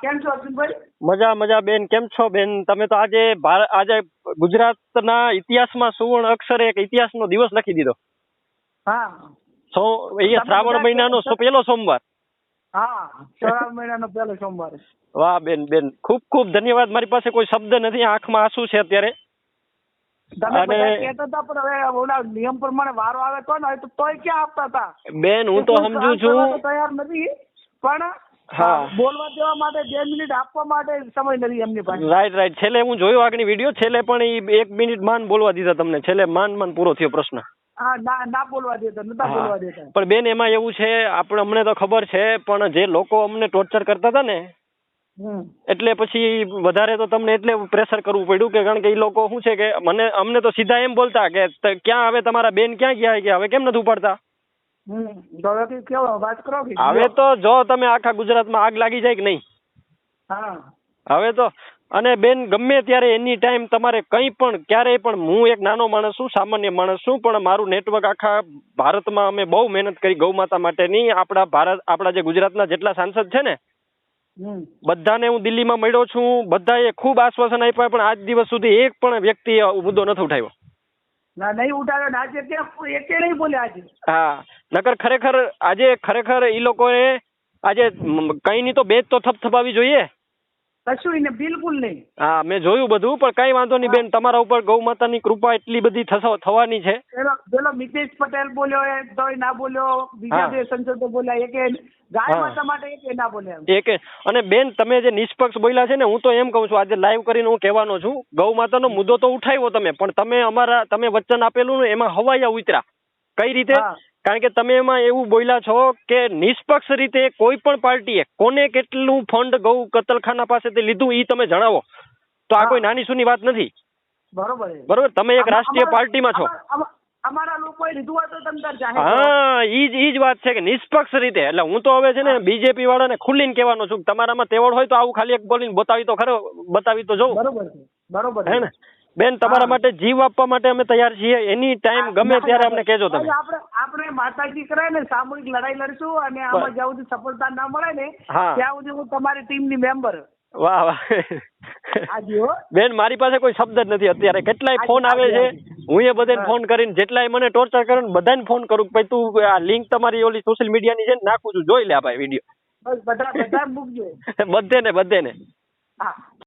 કેમ છો અર્જુનભાઈ? મજા મજા બેન, કેમ છો બેન? તમે તો આજે ગુજરાતના ઇતિહાસમાં સુવર્ણ અક્ષરે એક ઇતિહાસનો દિવસ લખી દીધો. હા. એ શ્રાવણ મહિનાનો પહેલો સોમવાર. હા, શ્રાવણ મહિનાનો પહેલો સોમવાર. વાહ બેન, બેન ખૂબ ખૂબ ધન્યવાદ. મારી પાસે કોઈ શબ્દ નથી, આંખમાં આંસુ છે અત્યારે. તમે બધા કહેતા હતા પણ હવે ઓલા નિયમ પ્રમાણે વારો આવે તો ને તોય ક્યાં આપતા હતા બેન? હું તો સમજુ છું તૈયાર નથી, પણ હા, બોલવા દેવા માટે 2 મિનિટ આપવા માટે સમય નથી એમની પાસે. રાઈટ. છેલ્લે હું જોયો આગળની વિડીયો, છેલ્લે પણ એ 1 મિનિટ માન બોલવા દીધા તમને. છેલ્લે માન પૂરો થયો પ્રશ્ન. હા, ના બોલવા દેતા, નતા બોલવા દેતા. પણ બેન એમાં એવું છે, અમને તો ખબર છે, પણ જે લોકો અમને ટોર્ચર કરતા હતા ને, એટલે પછી વધારે તો તમને એટલે પ્રેશર કરવું પડ્યું કે કારણ કે એ લોકો શું છે કે અમને તો સીધા એમ બોલતા કે ક્યાં હવે તમારા બેન ક્યાં ગયા કે હવે કેમ નથી ઉપાડતા. હવે તો જો તમે આખા ગુજરાતમાં આગ લાગી જાય કે નહીં. હવે તો અને બેન ગમે ત્યારે એની ટાઈમ તમારે કંઈ પણ ક્યારેય પણ, હું એક નાનો માણસ છું, સામાન્ય માણસ છું, પણ મારું નેટવર્ક આખા ભારતમાં અમે બહુ મહેનત કરી ગૌ માતા માટેની. આપણા જે ગુજરાતના જેટલા સાંસદ છે ને બધાને હું દિલ્હીમાં મળ્યો છું, બધાએ ખૂબ આશ્વાસન આપ્યા, પણ આજ દિવસ સુધી એક પણ વ્યક્તિ મુદ્દો નથી ઉઠાવ્યો. હા, નકર ખરેખર ઈ લોકોએ આજે કઈ ની તો બેજ તો થપથપાવી જોઈએ. કશું ને, બિલકુલ નહીં. હા, મેં જોયું બધું, પણ કઈ વાંધો નહીં બેન, તમારા ઉપર ગૌ માતાની કૃપા એટલી બધી થવાની છે. પેલો મિતેશ પટેલ બોલ્યો તોય ના બોલ્યો, બીજા બે સંસદો બોલ્યા, ગાય માતા માટે ના બોલ્યા. અને બેન તમે જે નિષ્પક્ષ બોલ્યા છે ને, હું તો એમ કહું છું, આજે લાઈવ કરીને હું કહેવાનો છું, ગૌ માતાનો મુદ્દો તો ઉઠાવ્યો તમે, પણ તમે વચન આપેલું ને એમાં હવાયા ઉતર્યા. કઈ રીતે? કારણ કે તમે એમાં એવું બોલ્યા છો કે નિષ્પક્ષ રીતે કોઈ પણ પાર્ટીએ કોને કેટલું ફંડ ગૌ કતલખાના પાસેથી લીધું એ તમે જણાવો. તો આ કોઈ નાની સૂની વાત નથી. બરોબર, તમે એક રાષ્ટ્રીય પાર્ટીમાં છો. અમારા લોકોએ લીધું હોય તો તમે જાહેર. હા, ઈ જ વાત છે કે નિષ્પક્ષ રીતે. એટલે હું તો હવે છે ને બીજેપી વાળાને ખુલ્લીને કહેવાનો છું, તમારામાં તેવડ હોય તો આવું ખાલી એક બોલીને બતાવી તો જોઉં. બરોબર હે ને બેન, તમારા માટે જીવ આપવા માટે અમે તૈયાર છીએ. એની ટાઈમ ગમે ત્યારે અમને કહેજો તમે. આપણે માતાજી કરાય ને સામૂહિક લડાઈ લડશું, અને આમાં જ્યાં સુધી સફળતા ના મળે ને ત્યાં સુધી હું તમારી ટીમની મેમ્બર. વાહ બેન, મારી પાસે કોઈ શબ્દ જ નથી અત્યારે. કેટલાય ફોન આવે છે, હું એ બધાને ફોન કરીને, જેટલાય મને ટોર્ચર કરે બધાને ફોન કરું કે ભાઈ તું આ લિંક તમારી ઓલી સોશિયલ મીડિયાની છે ને નાખું છું, જોઈ લે આ ભાઈ વિડીયો. બધા મૂકજો. બધે ને. હા.